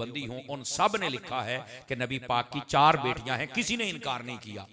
देवबंदी हूं, उन सब ने लिखा है कि नबी पाक की 4 बेटियां हैं, किसी ने इनकार नहीं किया।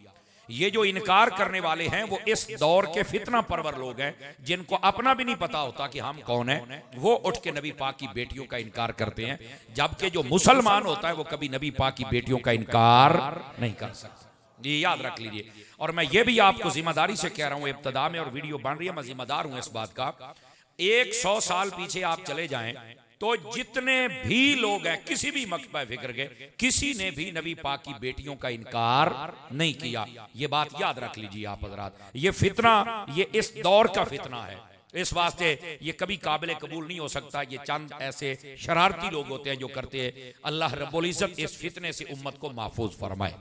ये जो इनकार करने वाले हैं वो इस दौर के फितना परवर लोग हैं, जिनको अपना भी नहीं पता होता कि हम कौन हैं। वो उठ के नबी पाक की बेटियों का इनकार करते हैं, जबकि जो मुसलमान होता है वो कभी नबी पाक की बेटियों का इनकार नहीं कर सकता। ये याद रख लीजिए। और मैं ये भी आपको जिम्मेदारी से कह रहा हूं, इब्तिदा में और वीडियो बन रही है, मैं जिम्मेदार हूं इस बात का। 100 साल पीछे आप चले जाएं तो जितने भी लोग हैं किसी भी मकबा फिक्र के, किसी ने भी नबी पाक की बेटियों का इनकार नहीं किया। ये बात याद रख लीजिए आप हजरात। ये फितना, ये इस दौर का फितना है, इस वास्ते ये कभी काबिल कबूल नहीं हो सकता। ये चंद ऐसे शरारती लोग होते हैं जो करते हैं। अल्लाह रब्बुल इज्जत इस फितने से उम्मत को महफूज फरमाए।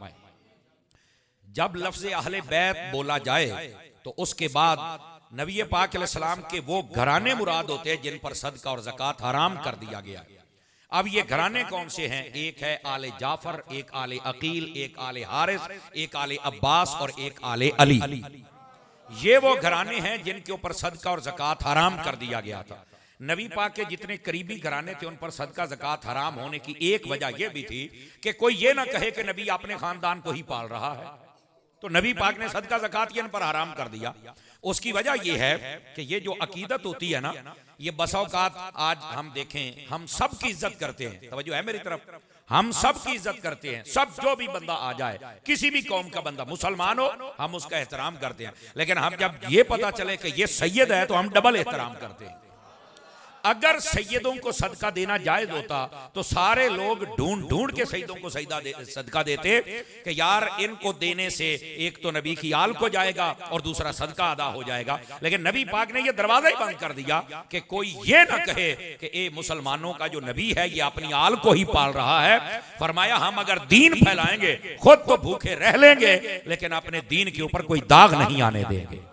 जब लफ्ज़ अहले बैत बोला जाए तो उसके बाद नबी पाक अलैहिस्सलाम के वो घराने मुराद होते हैं जिन पर सदका और ज़कात हराम कर दिया गया। अब ये घराने कौन से हैं? एक है आले जाफर, एक आले अकील, एक आले हारिस, एक आले अब्बास और एक आले अली। ये वो घराने हैं जिनके ऊपर सदका और ज़कात हराम कर दिया गया था। नबी पाक के जितने करीबी घराने थे उन पर सदका ज़कात हराम होने की एक वजह यह भी थी कि कोई ये ना कहे कि नबी अपने खानदान को ही पाल रहा है, तो नबी पाक ने सदका ज़कात इन पर हराम कर दिया। उसकी वजह यह है कि ये जो अकीदत होती है ना, ये बसा औकात आज हम देखें, हम सब की इज्जत करते हैं, तवज्जो है मेरी तरफ, हम सब की इज्जत करते हैं। सब जो भी बंदा आ जाए, किसी भी कौम का बंदा, मुसलमान हो, हम उसका एहतराम करते हैं। लेकिन हम जब ये पता चले कि ये सैयद है तो हम डबल एहतराम करते हैं। अगर सैयदों को सदका देना जायज होता तो सारे लोग ढूंढ ढूंढ के सैयदों को सदका देते कि यार इनको देने से एक तो नबी की आल को जाएगा और दूसरा सदका अदा हो जाएगा। लेकिन नबी पाक ने यह दरवाजा ही बंद कर दिया कि कोई ये ना कहे कि ए मुसलमानों का जो नबी है ये अपनी आल को ही पाल रहा है। फरमाया हम अगर दीन फैलाएंगे खुद तो भूखे रह लेंगे, लेकिन अपने दीन के ऊपर कोई दाग नहीं आने देंगे।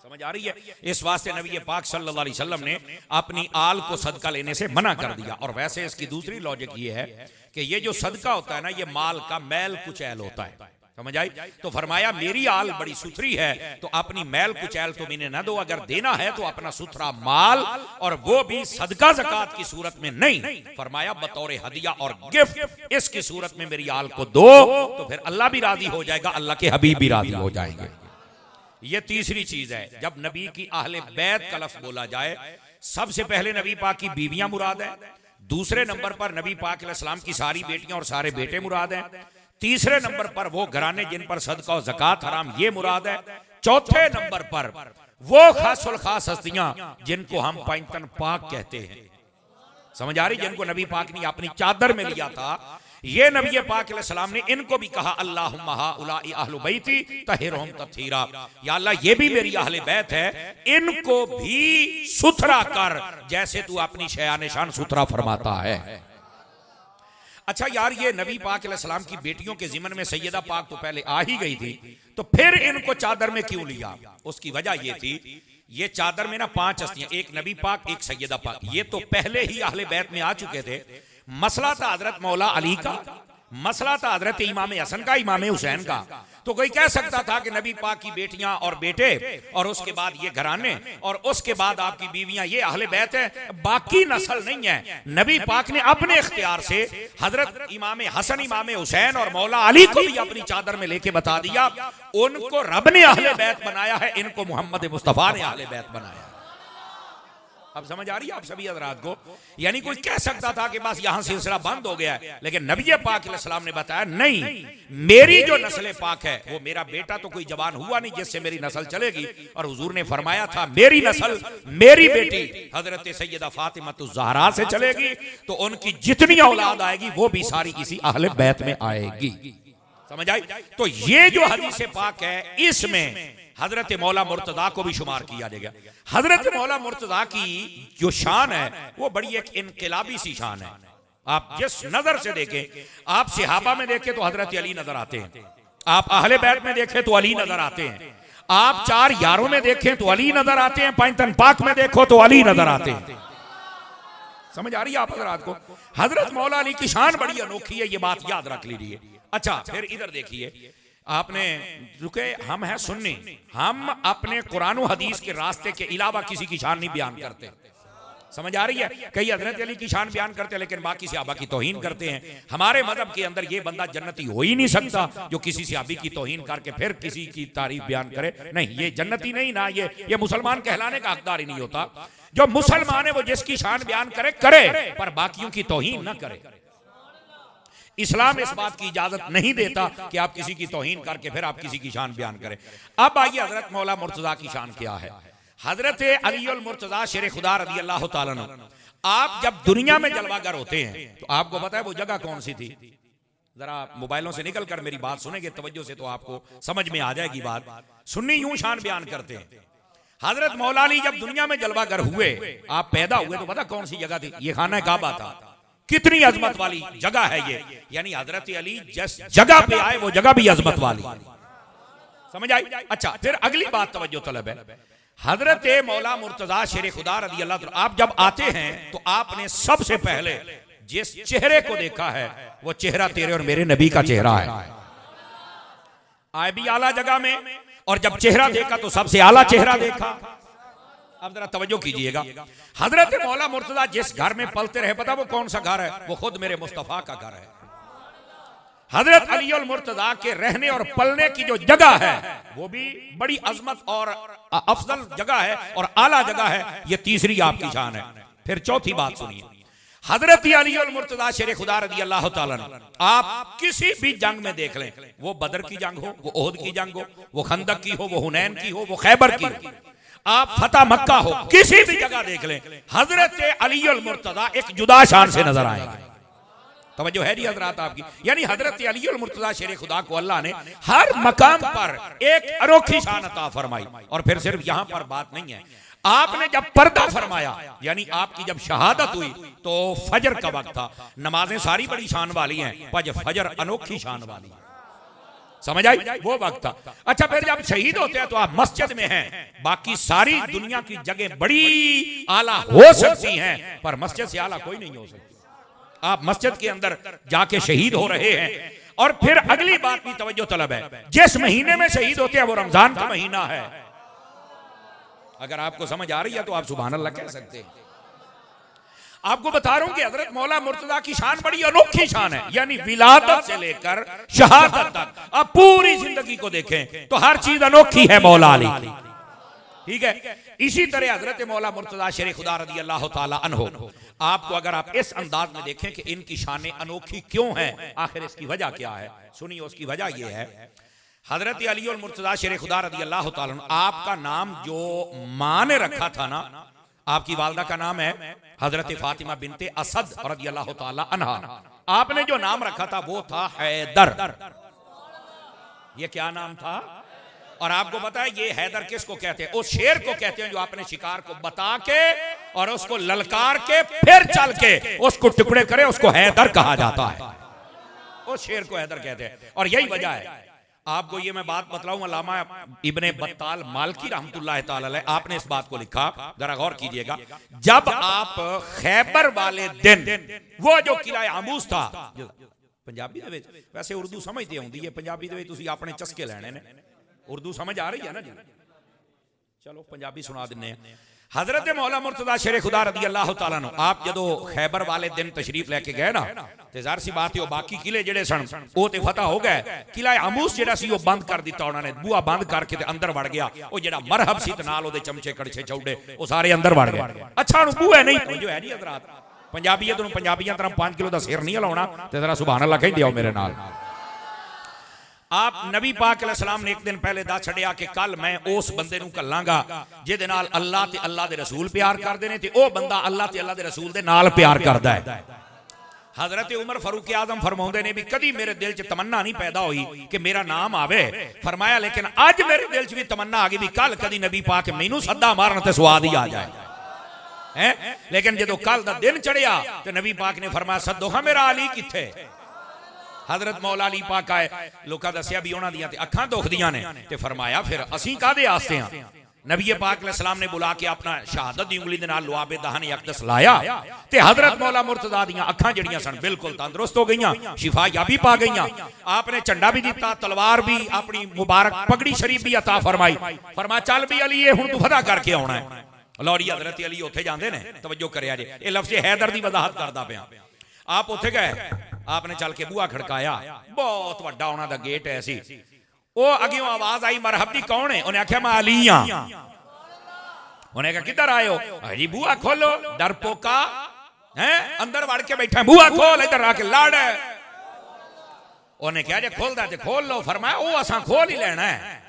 समझ आ रही है? इस वास्ते नबी पाक सल्लल्लाहु अलैहि वसल्लम ने अपनी आल को सदका लेने से मना कर दिया। और वैसे इसकी दूसरी लॉजिक ये है कि ये जो सदका होता है ना, ये माल का मैल कुचैल होता है। समझ आई? तो फरमाया मेरी आल बड़ी सुथरी है तो अपनी मैल कुचैल तो मैंने न दो, अगर देना है तो अपना सुथरा माल, और वो भी सदका ज़कात की सूरत में नहीं। फरमाया बतौर हदिया और गिफ्ट इसकी सूरत में मेरी आल को दो, तो फिर अल्लाह भी राजी हो जाएगा, अल्लाह के हबीब भी राजी हो जाएंगे। ये तीसरी चीज है। जब नबी की अहले बैत का लफ्ज़ बोला जाए, सबसे पहले नबी पाक की बीवियां मुराद है, दूसरे नंबर पर नबी पाक अलैहिस्सलाम की सारी बेटियां और सारे बेटे मुराद हैं, तीसरे नंबर पर वो घराने जिन पर सदका और ज़कात हराम ये मुराद है, चौथे नंबर पर वो खासुल खास हस्तियां जिनको हम पैंतन पाक कहते हैं। समझ आ रही? जिनको नबी पाक ने अपनी चादर में लिया था, ये नबी पाक अलैहिस्सलाम ने इनको भी कहा अल्लाहुम्मा हाउलाई अहलु बैती तहिरहुम तत्हीरा, या अल्लाह ये भी मेरी अहले बैत है, इनको भी सुथरा कर जैसे तू अपनी शयान शान सुथरा फरमाता है। अच्छा यार, ये नबी पाक अलैहिस्सलाम की बेटियों के ज़िमन में सैयदा पाक तो पहले आ ही गई थी, तो फिर इनको चादर में क्यों लिया? उसकी वजह ये थी, ये चादर में ना 5 हस्तियां, एक नबी पाक, एक सैयदा पाक, ये तो पहले ही अहले बैत में आ चुके थे। मसला था हजरत मौला अली का, मसला था हजरत इमाम हसन का, इमाम हुसैन का। तो कोई कह सकता था कि नबी पाक की बेटियां और बेटे और उसके बाद ये घराने और उसके बाद आपकी बीवियां, ये अहले बैत है, बाकी नस्ल नहीं है। नबी पाक ने अपने इख्तियार से हजरत इमाम हसन, इमाम हुसैन और मौला अली को भी अपनी चादर में लेके बता दिया, उनको रब ने अहले बैत बनाया है, इनको मोहम्मद मुस्तफा ने अहले बैत बनाया। अब समझ आ रही है आप सभी हजरात को? यानी कोई कह सकता था कि बस यहां सिलसिला बंद हो गया है, लेकिन नबी पाक अलैहिस्सलाम ने बताया नहीं, मेरी जो नस्ल पाक है वो मेरा बेटा तो कोई जवान हुआ नहीं जिससे मेरी नस्ल चलेगी। और हुजूर ने फरमाया था मेरी नस्ल, मेरी बेटी हजरत सैयदा फातिमातुज़ ज़हरा से चलेगी, तो उनकी जितनी औलाद आएगी वो भी सारी इसी अहले बैत में आएगी। समझ आई? तो ये जो हदीस पाक है, इसमें हजरत मौला मुर्तजा को भी शुमार किया जाएगा। हजरत मौला मुर्तजा की जो शान है वो बड़ी एक इनकलाबी सी शान है। आप जिस नजर से देखें, आप सहाबा में देखें तो हजरत अली नजर आते हैं, आप अहले बैत में देखें तो अली नजर आते हैं, आप 4 यारों में देखें तो अली नजर आते हैं, पैंतन पाक में देखो तो अली नजर आते हैं। समझ आ रही है आप हजरात को? हजरत मौला अली की शान बड़ी अनोखी है, ये बात याद रख लीजिए। अच्छा फिर इधर देखिए, आपने रुके, हम हैं सुन्नी, हम अपने कुरान और हदीस के रास्ते के अलावा किसी की शान नहीं बयान करते। समझ आ रही है? कई हजरत अली की शान बयान करते हैं लेकिन बाकी सहाबा की तौहीन करते हैं। हमारे मजहब के अंदर ये बंदा जन्नती हो ही नहीं सकता जो किसी सहाबी की तौहीन करके फिर किसी की तारीफ बयान करे। नहीं, ये जन्नती नहीं ना, ये मुसलमान कहलाने का हकदार ही नहीं होता। जो मुसलमान है वो जिसकी शान बयान करे करे, पर बाकियों की तौहीन ना करे। इस्लाम इस बात की इजाजत नहीं देता कि आप किसी की तौहीन करके फिर आप किसी की शान बयान करें। अब आइए हजरत मौला मुर्तजा की शान क्या है। हजरत अली अल मुर्तजा शेर खुदा रज़ी अल्लाह तआला अन्हु, आप जब दुनिया में जलवागर होते हैं तो आपको पता है वो जगह कौन सी थी? जरा मोबाइलों से निकल कर मेरी बात सुनेंगे तवज्जो से तो आपको समझ में आ जाएगी बात। सुन्नी यूं शान बयान करते हैं, हजरत मौला अली जब दुनिया में जलवागर हुए, आप पैदा हुए तो पता कौन सी जगह थी? ये खाना काबा था। कितनी अजमत वाली जगह है ये, यानी हजरत अली जिस जगह पे आए वो जगह भी अजमत वाली। समझ आई? अच्छा, फिर अगली बात तवज्जो तलब है। हजरत मौला मुर्तजा शेर खुदा रज़ी अल्लाह तआला, आप जब आते हैं तो आपने सबसे पहले जिस चेहरे को देखा है वो चेहरा तेरे और मेरे नबी का चेहरा है। आए भी आला जगह में, और जब चेहरा देखा तो सबसे आला चेहरा देखा। अब जरा तवज्जो कीजिएगा, हजरत मौला मुर्तजा जिस घर में पलते रहे, पता वो कौन सा घर है? वो खुद मेरे मुस्तफा का घर है। हजरत अली अल मुर्तजा के रहने और पलने की जो जगह है वो भी बड़ी अजमत और अफजल जगह है और आला जगह है। ये तीसरी आपकी शान है। फिर चौथी बात सुनिए, हजरत अली अल मुर्तजा शेर खुदा रज़ी अल्लाह तआला अन्हु, आप किसी भी जंग में देख लें, वो बदर की जंग हो, वो ओहद की जंग हो, वो खंदक की हो, वो हुनैन की हो, वो खैबर की हो, आप फतह मक्का हो, किसी भी जगह देख लें, हजरत अली अल मुर्तजा एक जुदा शान से नजर आएंगे। तवज्जो है जी हजरात आपकी? यानी हजरत अली अल मुर्तजा शेर खुदा को अल्लाह ने हर मकाम पर एक अनोखी शान अता फरमाई। और फिर सिर्फ यहां पर बात नहीं है, आपने जब पर्दा फरमाया, यानी आपकी जब शहादत हुई तो फजर का वक्त था। नमाजें सारी बड़ी शान वाली हैं, पर फजर अनोखी शान वाली है। समझ आई? वो वक्त था। अच्छा, फिर जब शहीद होते हैं तो आप मस्जिद में हैं, बाकी सारी दुनिया की जगह बड़ी आला हो सकती हैं पर मस्जिद से आला कोई नहीं हो सकती। आप मस्जिद के अंदर जाके शहीद हो रहे हैं। और फिर अगली बात भी तवज्जो तलब है, जिस महीने में शहीद होते हैं वो रमजान का महीना है। अगर आपको समझ आ रही है तो आप सुभान अल्लाह कह सकते हैं। आपको बता रहा हूं कि हजरत मौला मुर्तजा की शान बड़ी अनोखी शान है, यानी विलादत से लेकर शहादत तक आप पूरी जिंदगी को देखें तो हर चीज अनोखी है मौला अली। ठीक है, इसी तरह हजरत मौला मुर्तजा शेर खुदा रज़ी अल्लाह तआला अन्हु, आपको अगर आप इस अंदाज में देखें कि इनकी शानें अनोखी क्यों हैं, आखिर इसकी वजह क्या है, सुनिए। उसकी वजह यह है, हजरत अली और मुर्तजा शेर खुदा रज़ी अल्लाह तआला अन्हु, आपका नाम जो मां ने रखा था ना, आपकी वालदा का नाम है हजरत फातिमा बिनते असद रज़ी अल्लाह तआला अन्हा, आपने जो नाम रखा था वो था हैदर। ये क्या नाम था? और आपको पता है ये हैदर किसको कहते हैं? उस शेर को कहते हैं जो आपने शिकार को बता के और उसको ललकार के फिर चल के उसको टुकड़े करे, उसको हैदर कहा जाता है। उस शेर को हैदर कहते हैं। और यही वजह है, आपको ये मैं बात बतलाऊं, अल्लामा इब्ने बत्ताल मालकी रहमतुल्लाह तआला अलैह, आपने इस बात को लिखा, जरा गौर कीजिएगा। जब आप खैबर वाले दिन वो जो किला आमूस था, पंजाबी दे विच वैसे उर्दू समझते होंदी है, पंजाबी दे विच तुसीं अपने चस्के लेने ने, उर्दू समझ आ रही है ना जी? चलो पंजाबी सुना दिन्ने। हजरत मौला मुर्तजा शेर खुदा रज़ी अल्लाह तआला अन्हु, आप जदों खैबर वाले दिन तशरीफ लेके गए ना, ते ज़ाहिर सी बात है बाकी किले जेड़े सन वो ते फतह हो गए, किला आमूस जेड़ा सी वो बंद कर दिता उन्होंने, बुआ बंद करके ते अंदर वड़ गया। वो जेड़ा मरहब सी ते नाल ओदे चमचे कड़छे चौड़े वो सारे अंदर वड़ गए। अच्छा हुण बुआ नहीं जो है जी हजरात, पंजाबी तुहानूं पंजाबियां तरह 5 किलो दा सिर नहीं हिलाउणा, ते जरा सुभान अल्लाह कह दिओ मेरे नाल। आप नबी पाक अलैहिस्सलाम ने एक दिन पहले दस छड़िया कि कल मैं उस बंदे नूं घल्लांगा जिहदे नाल अल्लाह ते अल्लाह दे रसूल प्यार करदे ने, ते ओ बंदा अल्लाह ते अल्लाह दे रसूल दे नाल प्यार करदा है। हजरत उमर फारूक आजम फरमाउंदे ने भी कदी मेरे दिल च तमन्ना नहीं पैदा हुई कि मेरा नाम आवे, फरमाया लेकिन अज मेरे दिल च भी तमन्ना आ गई भी कल कदी नबी पाक मैनू सद्दा मारन ते स्वाद ही आ जाए है। लेकिन जदों कल दा दिन चढ़िया ते नबी पाक ने फरमाया सद्दो हां मेरा अली किथे। हजरत मौला अली पाक आए, लोकां दस्सिया भी उन्हां दियां ते अखां दुखदियां ने, ते फरमाया फिर असीं कादे आस्ते हां? नबी पाक अलैहिस्सलाम ने बुला के अपना शहादत दी उंगली दे नाल लुआबे दहन अक़दस लाया, ते हजरत मौला मुर्तजा दियां अखां जड़ियां सन बिल्कुल तंदुरुस्त हो गईयां, शिफा याबी पा गईयां। आपने झंडा भी दिता, तलवार भी, अपनी मुबारक पगड़ी शरीफ भी अता फरमाई, फरमाया चल भी अली हुण तू फतह करके आउणा है। लौरी हजरत अली उत्थे जाते ने, तवज्जो करिया जे, ये लफ्ज़ हैदर दी वजाहत करदा पिया। आप उत्थे गए, आपने चल के बूहा खड़काया, बहुत वड्डा उन्हां दा गेट है सी, ओ अगियों आवाज आई मरहब दी कौन है? उन्हें आख्या मैं अली हां। उन्हें कहा किधर आए हो? जी बूहा खोलो, डरपोका है अंदर वड़ के बैठा, बूहा खोल, इधर आके लड़। उन्हें कहा जे खोलदा ते खोल लो। फरमाया ओ असां खोल ही लेना है,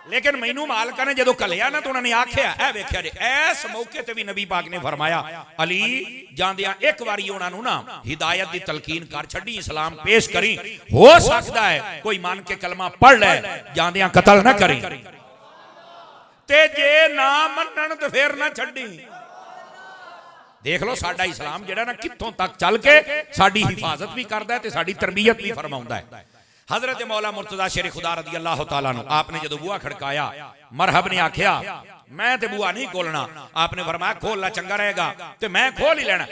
लेकिन मैनू मालका ने जो कलिया ना तो उन्होंने आख्या ए वेख्या जे, इस मौके ते भी नबी पाक ने फरमाया अली जांदियां एक बारी उन्होंने ना हिदायत की तलकीन कर छड़ी, इस्लाम पेश करी, हो सकता है कोई मान के कलमा पढ़ ले, जांदियां कतल ना करी, ते जे ना मनन तो फिर ना छड़ी। देख लो साडा इस्लाम जिहड़ा ना कित्थों तक चल के साडी हिफाजत भी करदा है ते साडी तरबियत भी फरमाउंदा है। हजरत मौला मुर्तजा शेर खुदा रदी अल्लाह तआला नु आपने जो बूहा खड़काया, मरहब ने आख्या मैं ते बूहा नहीं खोलना, आपने फरमाया खोलना चंगा रहेगा, ते मैं खोल ही लेना।